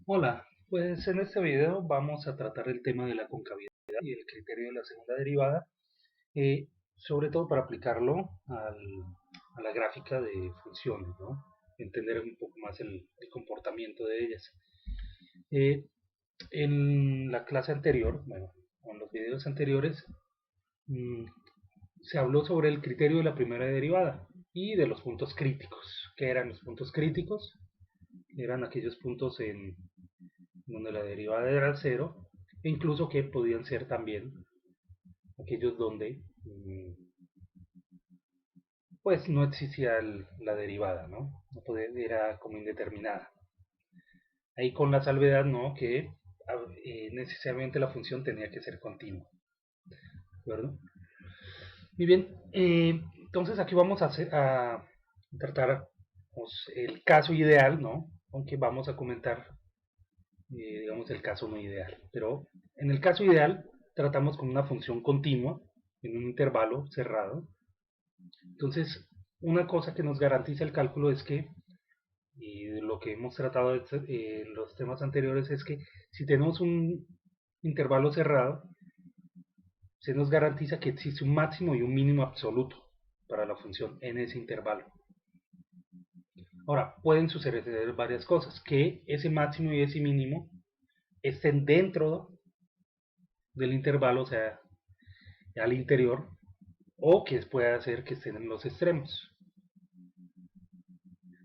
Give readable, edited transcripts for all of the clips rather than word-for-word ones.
Hola, pues en este video vamos a tratar el tema de la concavidad y el criterio de la segunda derivada, sobre todo para aplicarlo a la gráfica de funciones, ¿no? Entender un poco más el comportamiento de ellas. Eh, en la clase anterior, bueno, en los videos anteriores, mm, se habló sobre el criterio de la primera derivada y de los puntos críticos. ¿Qué eran los puntos críticos? Eran aquellos puntos en donde la derivada era cero, e incluso que podían ser también aquellos donde pues no existía la derivada, ¿no? No podía, era como indeterminada. Ahí con la salvedad, ¿no? Que necesariamente la función tenía que ser continua, ¿de acuerdo? Muy bien, entonces aquí vamos a tratar pues, el caso ideal, ¿no? Aunque vamos a comentar digamos, el caso no ideal. Pero en el caso ideal, tratamos con una función continua en un intervalo cerrado. Entonces, una cosa que nos garantiza el cálculo es que, y lo que hemos tratado en los temas anteriores, es que si tenemos un intervalo cerrado, se nos garantiza que existe un máximo y un mínimo absoluto para la función en ese intervalo. Ahora, pueden suceder varias cosas, que ese máximo y ese mínimo estén dentro del intervalo, o sea, al interior, o que puede hacer que estén en los extremos.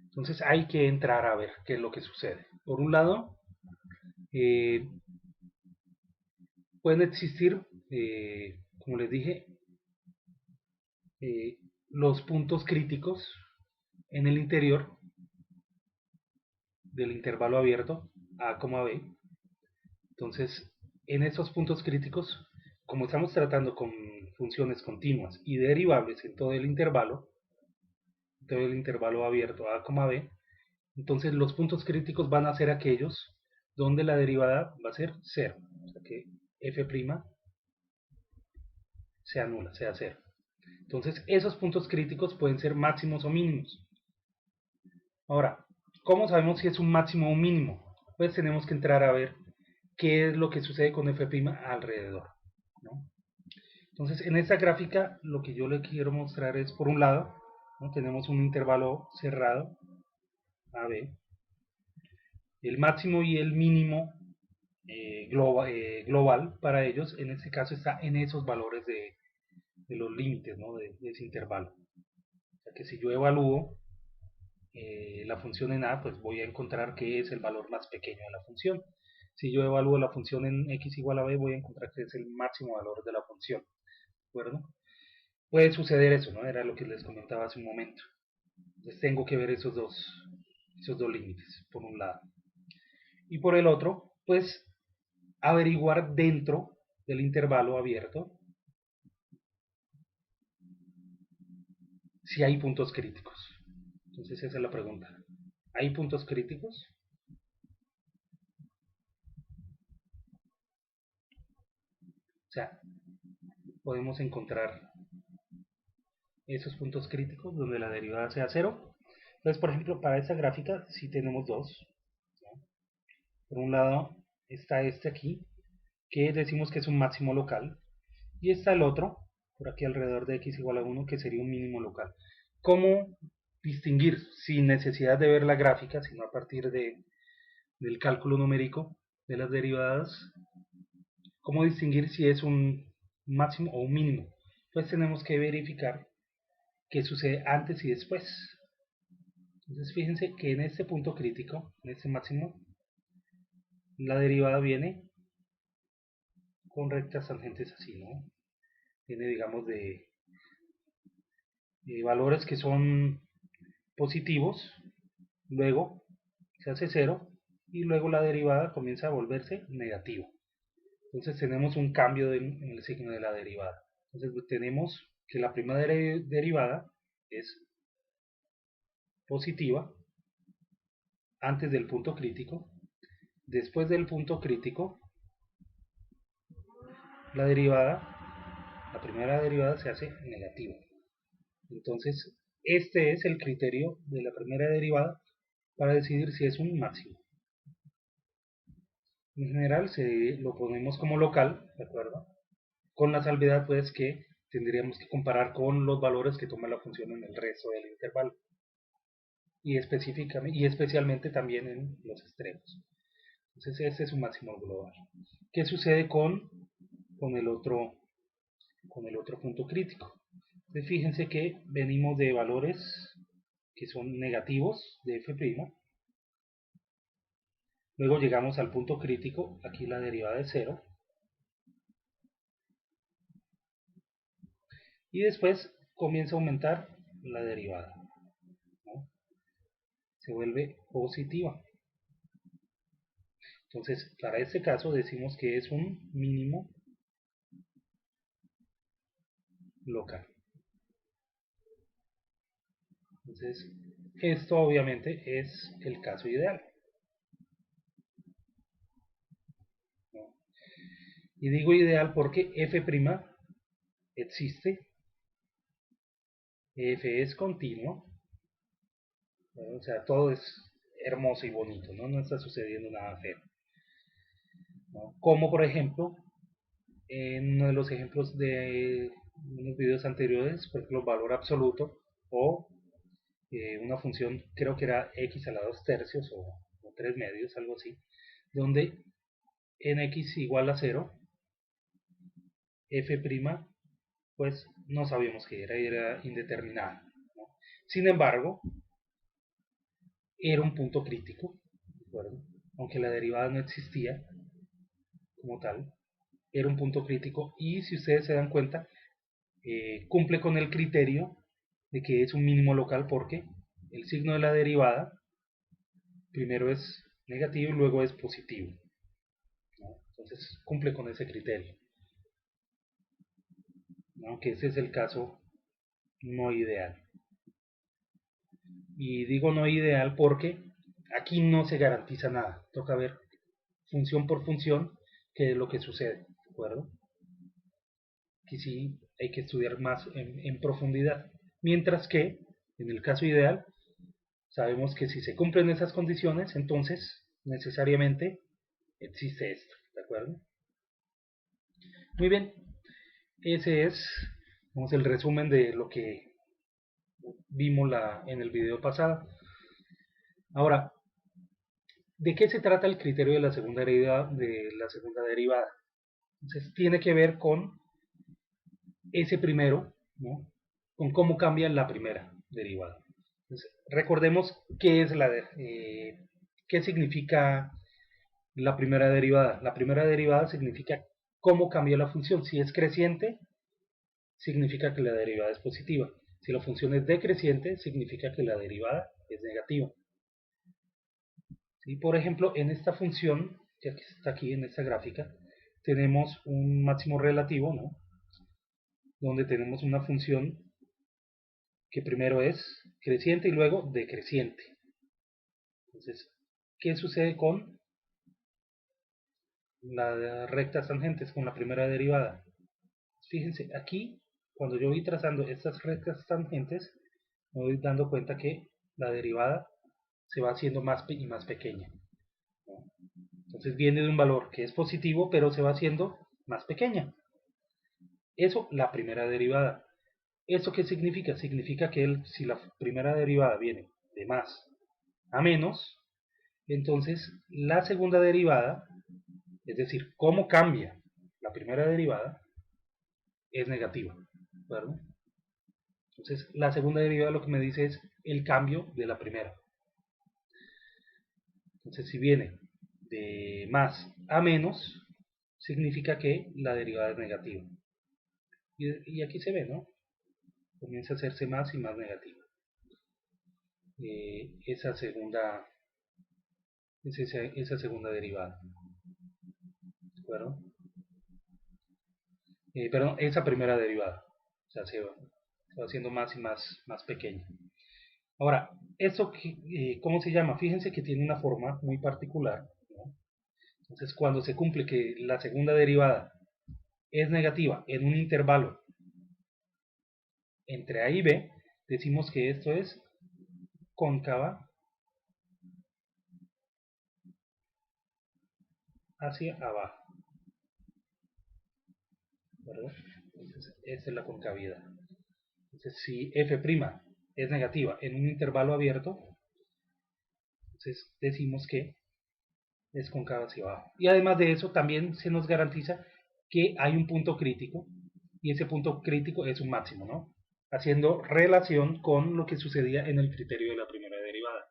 Entonces hay que entrar a ver qué es lo que sucede. Por un lado, eh, pueden existir, como les dije, los puntos críticos en el interior del intervalo abierto A, B. Entonces, en esos puntos críticos, como estamos tratando con funciones continuas y derivables en todo el intervalo abierto A, B, entonces los puntos críticos van a ser aquellos donde la derivada va a ser cero, o sea que f' sea nula, sea cero. Entonces esos puntos críticos pueden ser máximos o mínimos. Ahora, ¿cómo sabemos si es un máximo o un mínimo? Pues tenemos que entrar a ver qué es lo que sucede con f' alrededor, ¿no? Entonces en esta gráfica lo que yo le quiero mostrar es, por un lado, ¿no? Tenemos un intervalo cerrado, AB, el máximo y el mínimo global para ellos, en este caso está en esos valores de los límites, ¿no? de ese intervalo. O sea que si yo evalúo la función en A, pues voy a encontrar que es el valor más pequeño de la función. Si yo evalúo la función en x igual a b, voy a encontrar que es el máximo valor de la función. ¿De acuerdo? Puede suceder eso, ¿no? Era lo que les comentaba hace un momento. Entonces tengo que ver esos dos límites, por un lado. Y por el otro, pues averiguar dentro del intervalo abierto si hay puntos críticos. Entonces esa es la pregunta. ¿Hay puntos críticos? O sea, podemos encontrar esos puntos críticos donde la derivada sea cero. Entonces, por ejemplo, para esta gráfica sí tenemos dos, ¿no? Por un lado está este aquí, que decimos que es un máximo local, y está el otro, por aquí alrededor de x igual a 1, que sería un mínimo local. ¿Cómo distinguir, sin necesidad de ver la gráfica, sino a partir del cálculo numérico de las derivadas, cómo distinguir si es un máximo o un mínimo? Pues tenemos que verificar qué sucede antes y después. Entonces fíjense que en este punto crítico, en este máximo, la derivada viene con rectas tangentes así, ¿no? Tiene, digamos, de valores que son positivos, luego se hace cero y luego la derivada comienza a volverse negativa. Entonces tenemos un cambio en el signo de la derivada. Entonces tenemos que la primera derivada es positiva antes del punto crítico. Después del punto crítico, la derivada, la primera derivada se hace negativa. Entonces, este es el criterio de la primera derivada para decidir si es un máximo. En general lo ponemos como local, ¿de acuerdo? Con la salvedad pues que tendríamos que comparar con los valores que toma la función en el resto del intervalo. Y específicamente y especialmente también en los extremos. Entonces este es su máximo global. ¿Qué sucede con el otro punto crítico? Entonces fíjense que venimos de valores que son negativos de f', luego llegamos al punto crítico, aquí la derivada es 0, y después comienza a aumentar la derivada, ¿no? Se vuelve positiva. Entonces, para este caso decimos que es un mínimo local. Entonces, esto obviamente es el caso ideal, ¿no? Y digo ideal porque f' existe, f es continuo, ¿no? O sea, todo es hermoso y bonito, ¿no? No está sucediendo nada feo, ¿no? Como por ejemplo, en uno de los ejemplos de unos videos anteriores, por ejemplo, valor absoluto o una función, creo que era x a la 2 tercios o 3 medios, algo así, donde en x igual a 0, f' pues no sabíamos que era indeterminada, ¿no? Sin embargo, era un punto crítico, ¿de acuerdo? Aunque la derivada no existía como tal, era un punto crítico y si ustedes se dan cuenta, cumple con el criterio de que es un mínimo local porque el signo de la derivada primero es negativo y luego es positivo, ¿no? Entonces cumple con ese criterio, ¿no? Aunque ese es el caso no ideal. Y digo no ideal porque aquí no se garantiza nada, toca ver función por función qué es lo que sucede, ¿de acuerdo? Que sí hay que estudiar más en profundidad. Mientras que, en el caso ideal, sabemos que si se cumplen esas condiciones, entonces necesariamente existe esto, ¿de acuerdo? Muy bien, ese es vamos, el resumen de lo que vimos en el video pasado. Ahora, ¿de qué se trata el criterio de la segunda derivada? Entonces, tiene que ver con ese primero, ¿no? Con cómo cambia la primera derivada. Entonces, recordemos qué significa la primera derivada. La primera derivada significa cómo cambia la función. Si es creciente, significa que la derivada es positiva. Si la función es decreciente, significa que la derivada es negativa. ¿Sí? Por ejemplo, en esta función, que está aquí en esta gráfica, tenemos un máximo relativo, ¿no? Donde tenemos una función que primero es creciente y luego decreciente. Entonces, ¿qué sucede con las rectas tangentes, con la primera derivada? Fíjense, aquí, cuando yo voy trazando estas rectas tangentes, me voy dando cuenta que la derivada se va haciendo más y más pequeña, ¿no? Entonces viene de un valor que es positivo, pero se va haciendo más pequeña. Eso, la primera derivada. ¿Eso qué significa? Significa que si la primera derivada viene de más a menos, entonces la segunda derivada, es decir, cómo cambia la primera derivada, es negativa, ¿verdad? Entonces la segunda derivada lo que me dice es el cambio de la primera. Entonces si viene de más a menos, significa que la derivada es negativa. Y aquí se ve, ¿no? Comienza a hacerse más y más negativa. Esa segunda derivada, ¿de acuerdo? Perdón, esa primera derivada, o sea, se va haciendo más y más pequeña. Ahora, ¿eso cómo se llama? Fíjense que tiene una forma muy particular, ¿no? Entonces, cuando se cumple que la segunda derivada es negativa en un intervalo entre A y B, decimos que esto es cóncava hacia abajo, ¿verdad? Entonces, esta es la concavidad. Entonces, si f' es negativa en un intervalo abierto, entonces decimos que es cóncava hacia abajo. Y además de eso, también se nos garantiza que hay un punto crítico, y ese punto crítico es un máximo, ¿no? Haciendo relación con lo que sucedía en el criterio de la primera derivada.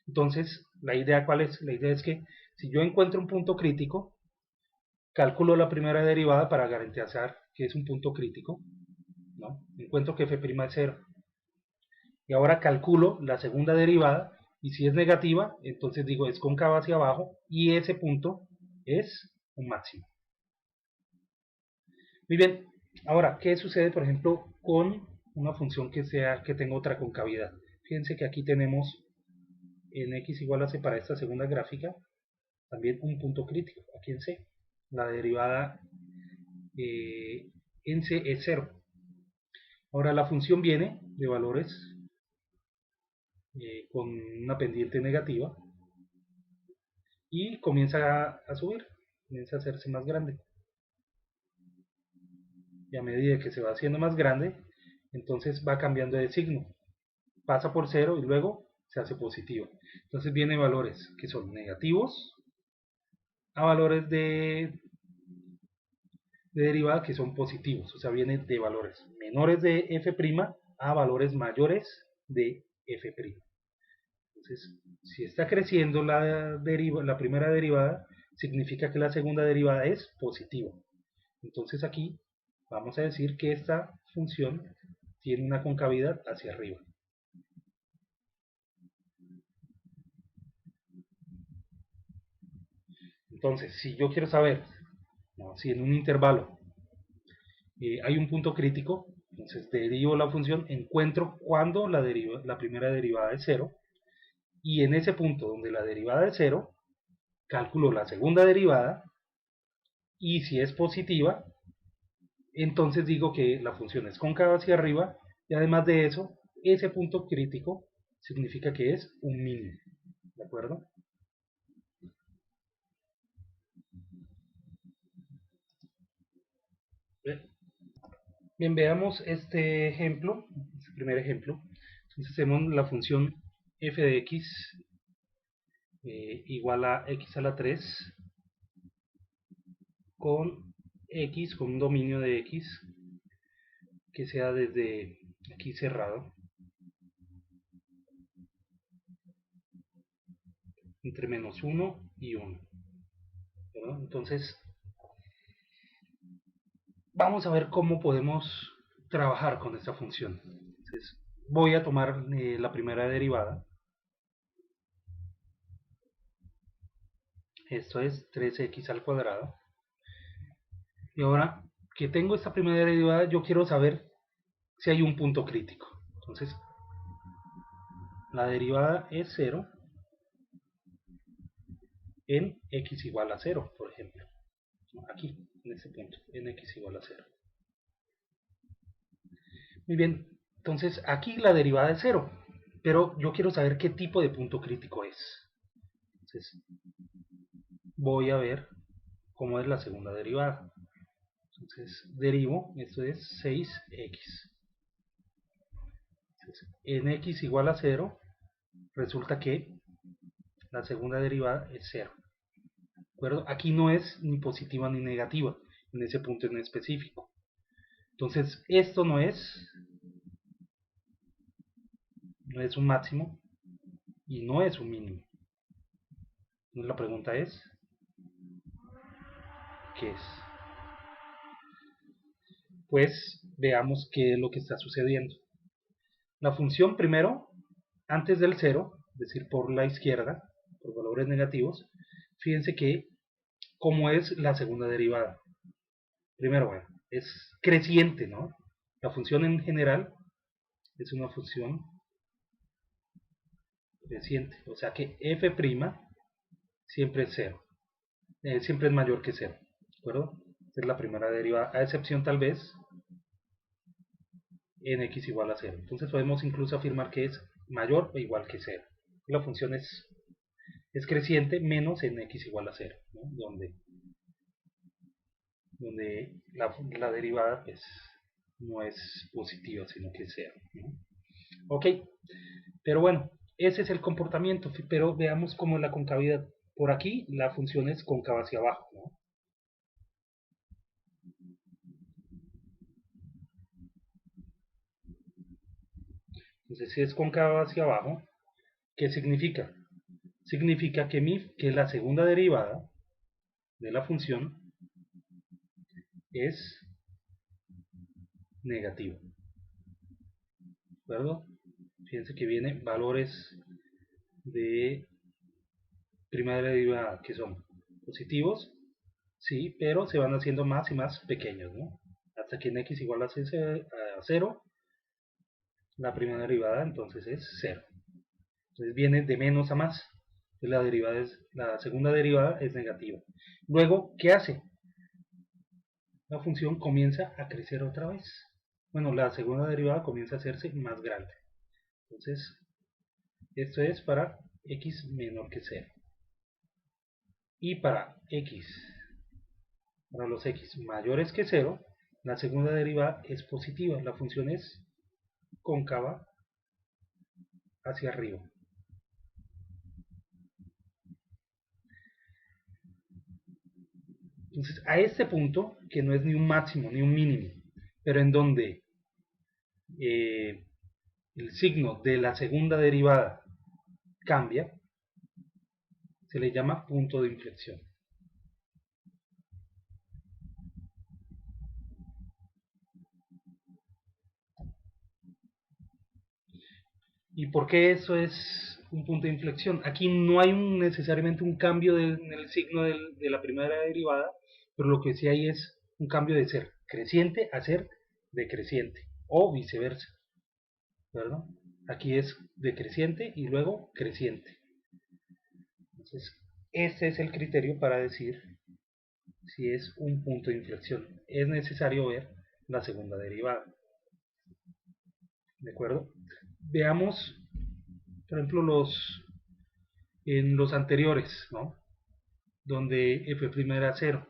Entonces, ¿la idea cuál es? La idea es que si yo encuentro un punto crítico, calculo la primera derivada para garantizar que es un punto crítico, ¿no? Encuentro que f' es 0. Y ahora calculo la segunda derivada, y si es negativa, entonces digo es cóncava hacia abajo, y ese punto es un máximo. Muy bien, ahora, ¿qué sucede, por ejemplo, con una función que tenga otra concavidad? Fíjense que aquí tenemos en x igual a c para esta segunda gráfica, también un punto crítico, aquí en c. La derivada en c es 0. Ahora la función viene de valores con una pendiente negativa y comienza a subir, comienza a hacerse más grande. Y a medida que se va haciendo más grande, entonces va cambiando de signo. Pasa por 0 y luego se hace positivo. Entonces vienen valores que son negativos a valores de derivada que son positivos. O sea, viene de valores menores de f' a valores mayores de f'. Entonces, si está creciendo la primera derivada, significa que la segunda derivada es positiva. Entonces aquí vamos a decir que esta función tiene una concavidad hacia arriba. Entonces, si yo quiero saber, ¿no?, si en un intervalo hay un punto crítico, entonces derivo la función, encuentro cuando la primera derivada es 0, y en ese punto donde la derivada es 0, calculo la segunda derivada, y si es positiva, entonces digo que la función es cóncava hacia arriba, y además de eso, ese punto crítico significa que es un mínimo, ¿de acuerdo? Bien, veamos este ejemplo, este primer ejemplo. Entonces hacemos la función f de x igual a x a la 3 con x, con un dominio de x que sea desde aquí cerrado entre menos 1 y 1, ¿verdad? Entonces vamos a ver cómo podemos trabajar con esta función. Entonces, voy a tomar la primera derivada. Esto es 3x al cuadrado. Y ahora que tengo esta primera derivada, yo quiero saber si hay un punto crítico. Entonces, la derivada es 0 en x igual a 0, por ejemplo. Aquí, en este punto, en x igual a 0. Muy bien, entonces aquí la derivada es 0, pero yo quiero saber qué tipo de punto crítico es. Entonces, voy a ver cómo es la segunda derivada. Entonces, derivo, esto es 6x. Entonces, en x igual a 0, resulta que la segunda derivada es 0. ¿De acuerdo? Aquí no es ni positiva ni negativa, en ese punto en específico. Entonces, esto no es un máximo y no es un mínimo. Entonces, la pregunta es, ¿qué es? Pues veamos qué es lo que está sucediendo. La función primero, antes del 0, es decir, por la izquierda, por valores negativos, fíjense que cómo es la segunda derivada. Primero, bueno, es creciente, ¿no? La función en general es una función creciente, o sea que f' siempre es 0, siempre es mayor que 0, ¿de acuerdo? Es la primera derivada, a excepción tal vez en x igual a 0. Entonces podemos incluso afirmar que es mayor o igual que 0. La función es creciente menos en x igual a 0, ¿no? Donde donde la derivada pues no es positiva, sino que es cero, ¿no? Ok, pero bueno, ese es el comportamiento, pero veamos cómo es la concavidad. Por aquí la función es cóncava hacia abajo, ¿no? Entonces, si es cóncava hacia abajo, ¿qué significa? Significa que la segunda derivada de la función es negativa, ¿de acuerdo? Fíjense que vienen valores de primera derivada que son positivos, sí, pero se van haciendo más y más pequeños, ¿no? Hasta que en x igual a 0, la primera derivada entonces es 0. Entonces viene de menos a más. La segunda derivada es negativa. Luego, ¿qué hace? La función comienza a crecer otra vez. Bueno, la segunda derivada comienza a hacerse más grande. Entonces, esto es para x menor que 0. Y para los x mayores que 0, la segunda derivada es positiva. La función es cóncava hacia arriba. Entonces, a este punto, que no es ni un máximo ni un mínimo, pero en donde eh, el signo de la segunda derivada cambia, se le llama punto de inflexión. ¿Y por qué eso es un punto de inflexión? Aquí no hay necesariamente un cambio en el signo de la primera derivada, pero lo que sí hay es un cambio de ser creciente a ser decreciente, o viceversa, ¿verdad? Aquí es decreciente y luego creciente. Entonces, este es el criterio para decir si es un punto de inflexión. Es necesario ver la segunda derivada. ¿De acuerdo? Veamos, por ejemplo, en los anteriores, ¿no? Donde f' era 0.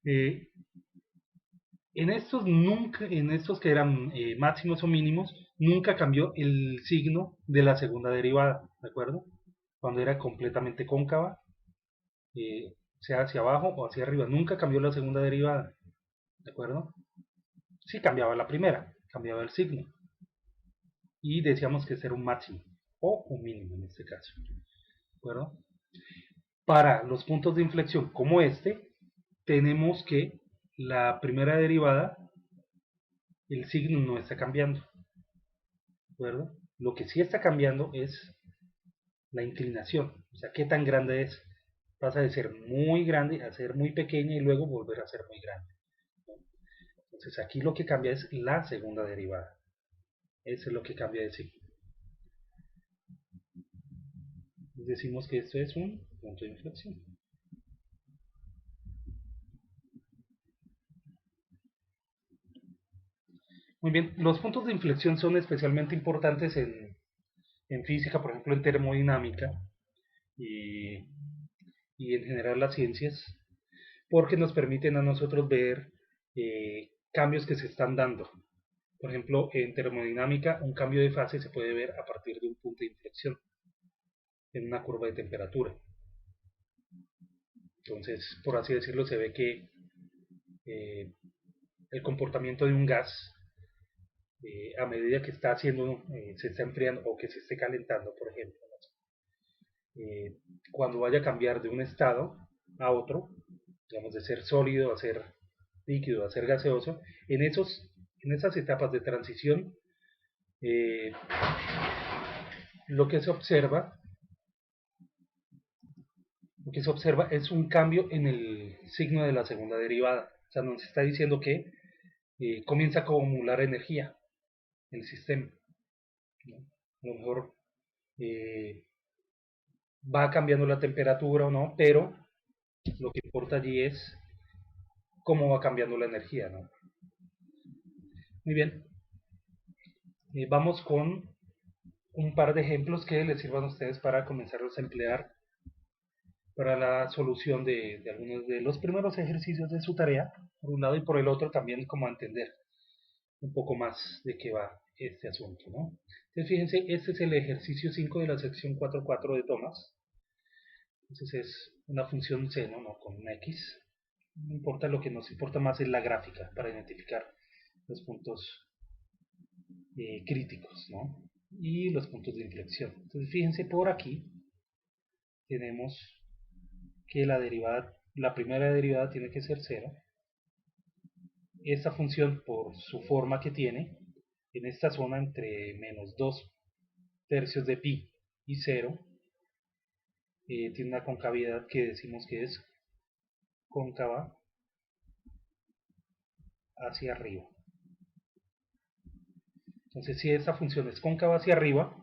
Eh, en estos que eran máximos o mínimos, nunca cambió el signo de la segunda derivada, ¿de acuerdo? Cuando era completamente cóncava, sea hacia abajo o hacia arriba, nunca cambió la segunda derivada, ¿de acuerdo? Sí cambiaba la primera, cambiaba el signo. Y decíamos que ese era un máximo o un mínimo en este caso, ¿de acuerdo? Para los puntos de inflexión como este, tenemos que la primera derivada, el signo no está cambiando, ¿de acuerdo? Lo que sí está cambiando es la inclinación, o sea, qué tan grande es. Pasa de ser muy grande a ser muy pequeña y luego volver a ser muy grande, ¿no? Entonces aquí lo que cambia es la segunda derivada. Eso es lo que cambia de signo. Decimos que esto es un punto de inflexión. Muy bien, los puntos de inflexión son especialmente importantes en física, por ejemplo en termodinámica y, y en general las ciencias, porque nos permiten a nosotros ver cambios que se están dando. Por ejemplo, en termodinámica un cambio de fase se puede ver a partir de un punto de inflexión en una curva de temperatura. Entonces, por así decirlo, se ve que eh, el comportamiento de un gas a medida que está haciendo, se está enfriando o que se esté calentando, por ejemplo, eh, cuando vaya a cambiar de un estado a otro, digamos de ser sólido a ser líquido a ser gaseoso, en esas etapas de transición, eh, lo que se observa, lo que se observa es un cambio en el signo de la segunda derivada. O sea, nos está diciendo que comienza a acumular energía en el sistema, ¿no? A lo mejor eh, va cambiando la temperatura o no, pero lo que importa allí es cómo va cambiando la energía, ¿no? Muy bien, vamos con un par de ejemplos que les sirvan a ustedes para comenzarlos a emplear para la solución de algunos de los primeros ejercicios de su tarea, por un lado, y por el otro también como entender un poco más de qué va este asunto, ¿no? Entonces fíjense, este es el ejercicio 5 de la sección 4.4 de Thomas. Entonces es una función seno, ¿no? Con una x. No importa, lo que nos importa más es la gráfica para identificar los puntos críticos, ¿no? Y los puntos de inflexión. Entonces fíjense, por aquí tenemos que la primera derivada tiene que ser 0. Esta función, por su forma que tiene, en esta zona entre menos 2 tercios de pi y 0, tiene una concavidad que decimos que es cóncava hacia arriba. Entonces, si esta función es cóncava hacia arriba,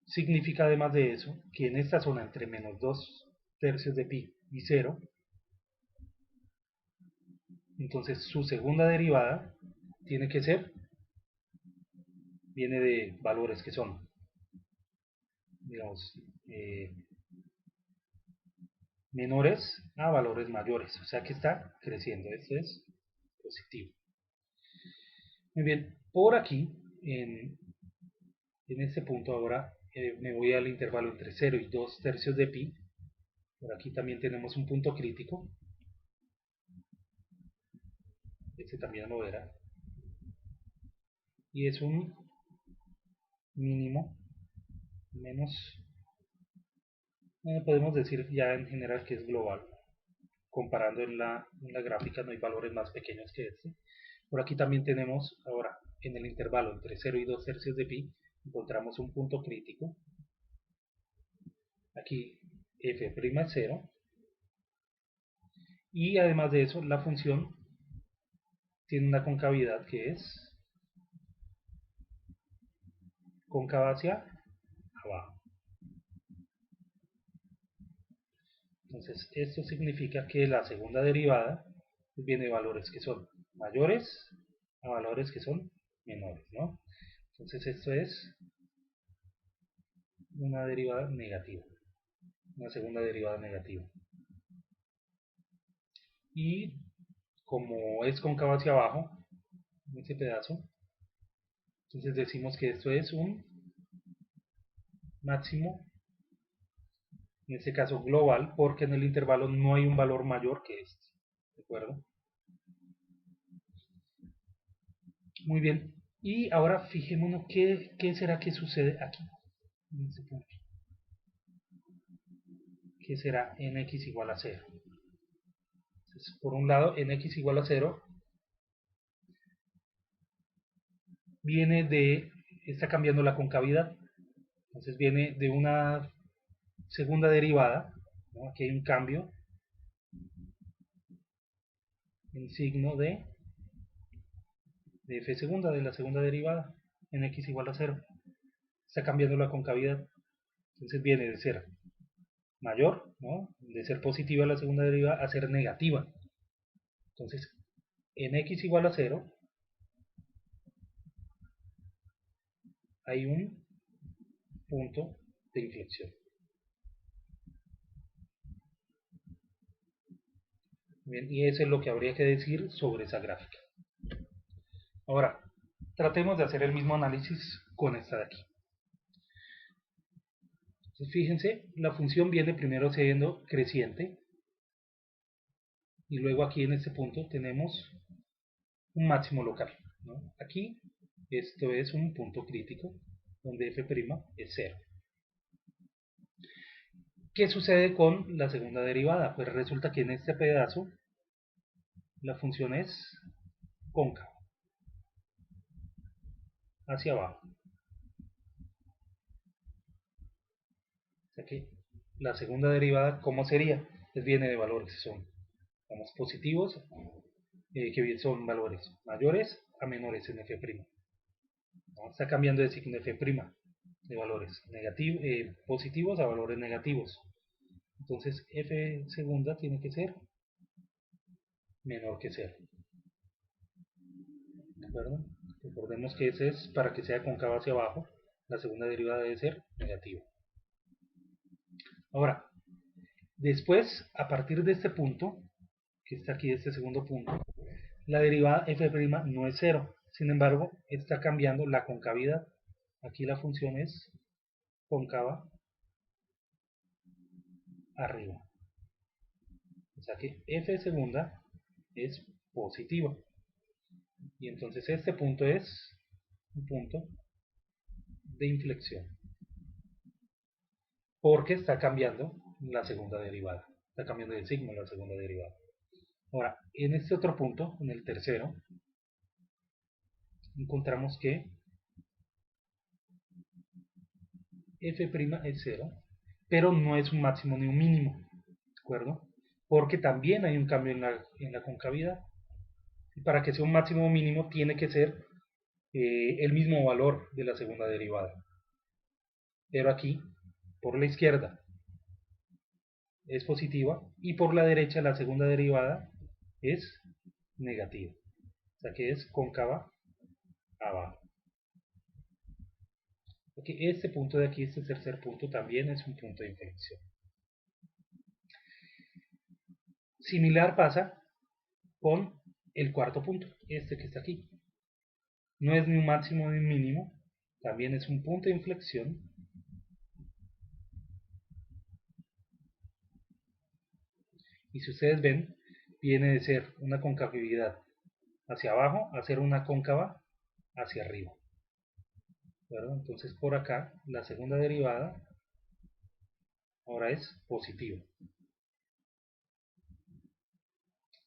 significa además de eso que en esta zona entre menos 2 tercios de pi y 0, entonces su segunda derivada tiene que ser, viene de valores que son, digamos, menores a valores mayores, o sea que está creciendo, esto es positivo. Muy bien, por aquí, en este punto ahora me voy al intervalo entre 0 y 2 tercios de pi. Por aquí también tenemos un punto crítico. Este también lo verá. Y es un mínimo menos, podemos decir ya en general que es global. Comparando en la gráfica no hay valores más pequeños que este. Por aquí también tenemos ahora en el intervalo entre 0 y 2 tercios de pi encontramos un punto crítico. Aquí f' es 0. Y además de eso, la función tiene una concavidad que es cóncava hacia abajo. Entonces, esto significa que la segunda derivada viene de valores que son mayores a valores que son menores, ¿no? Entonces, esto es una derivada negativa, una segunda derivada negativa. Y como es cóncava hacia abajo, en este pedazo, entonces decimos que esto es un máximo, en este caso global, porque en el intervalo no hay un valor mayor que este, ¿de acuerdo? Muy bien, y ahora fijémonos qué será que sucede aquí, en este punto. Que será nx igual a 0. Entonces, por un lado, nx igual a 0 está cambiando la concavidad. Entonces viene de una segunda derivada, ¿no? Aquí hay un cambio en signo de f segunda, de la segunda derivada, nx igual a 0. Está cambiando la concavidad. Entonces viene de ser mayor, ¿no? De ser positiva la segunda derivada a ser negativa. Entonces, nx igual a 0, hay un punto de inflexión. Bien, y eso es lo que habría que decir sobre esa gráfica. Ahora, tratemos de hacer el mismo análisis con esta de aquí. Entonces, fíjense, la función viene primero siendo creciente, y luego aquí en este punto tenemos un máximo local, ¿no? Aquí esto es un punto crítico, donde f' es 0. ¿Qué sucede con la segunda derivada? Pues resulta que en este pedazo la función es cóncava hacia abajo. O sea que la segunda derivada, ¿cómo sería? Pues viene de valores que son, vamos, positivos, que son valores mayores a menores en f'. ¿No? Está cambiando de signo f', de valores positivos a valores negativos. Entonces f segunda tiene que ser menor que 0. ¿De acuerdo? Recordemos que ese es, para que sea cóncava hacia abajo, la segunda derivada debe ser negativa. Ahora, Después, a partir de este punto, que está aquí, este segundo punto, la derivada f' no es 0. Sin embargo, está cambiando la concavidad. Aquí la función es cóncava arriba. O sea que f segunda es positiva. Y entonces este punto es un punto de inflexión. Porque está cambiando la segunda derivada. Está cambiando el signo la segunda derivada. Ahora, en este otro punto, en el tercero, encontramos que f' es 0, pero no es un máximo ni un mínimo, ¿de acuerdo? Porque también hay un cambio en la concavidad. Y para que sea un máximo o mínimo tiene que ser el mismo valor de la segunda derivada. Pero aquí, por la izquierda, es positiva y por la derecha la segunda derivada es negativa. O sea que es cóncava abajo. Porque este punto de aquí, este tercer punto, también es un punto de inflexión. Similar pasa con el cuarto punto, este que está aquí. No es ni un máximo ni un mínimo, también es un punto de inflexión. Y si ustedes ven, viene de ser una concavidad hacia abajo a ser una cóncava hacia arriba. ¿Verdad? Entonces por acá la segunda derivada ahora es positiva.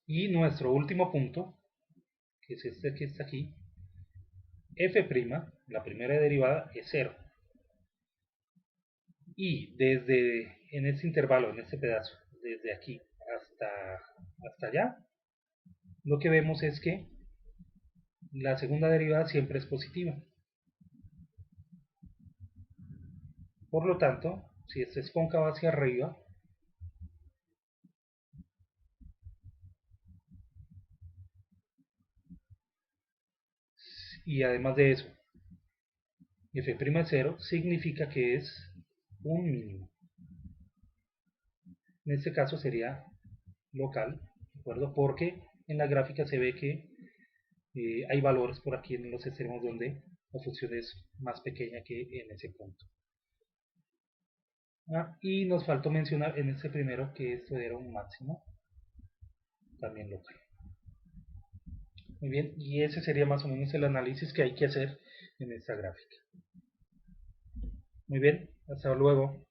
Y nuestro último punto, que es este que está aquí, f', la primera derivada, es 0. Y desde en este intervalo, en este pedazo, desde aquí hasta allá, lo que vemos es que la segunda derivada siempre es positiva. Por lo tanto, si esta es cóncava hacia arriba, y además de eso, f' es 0, significa que es un mínimo. En este caso sería local, ¿de acuerdo? Porque en la gráfica se ve que hay valores por aquí en los extremos donde la función es más pequeña que en ese punto. Y nos faltó mencionar en este primero que esto era un máximo también local. Muy bien, y ese sería más o menos el análisis que hay que hacer en esta gráfica. Muy bien, hasta luego.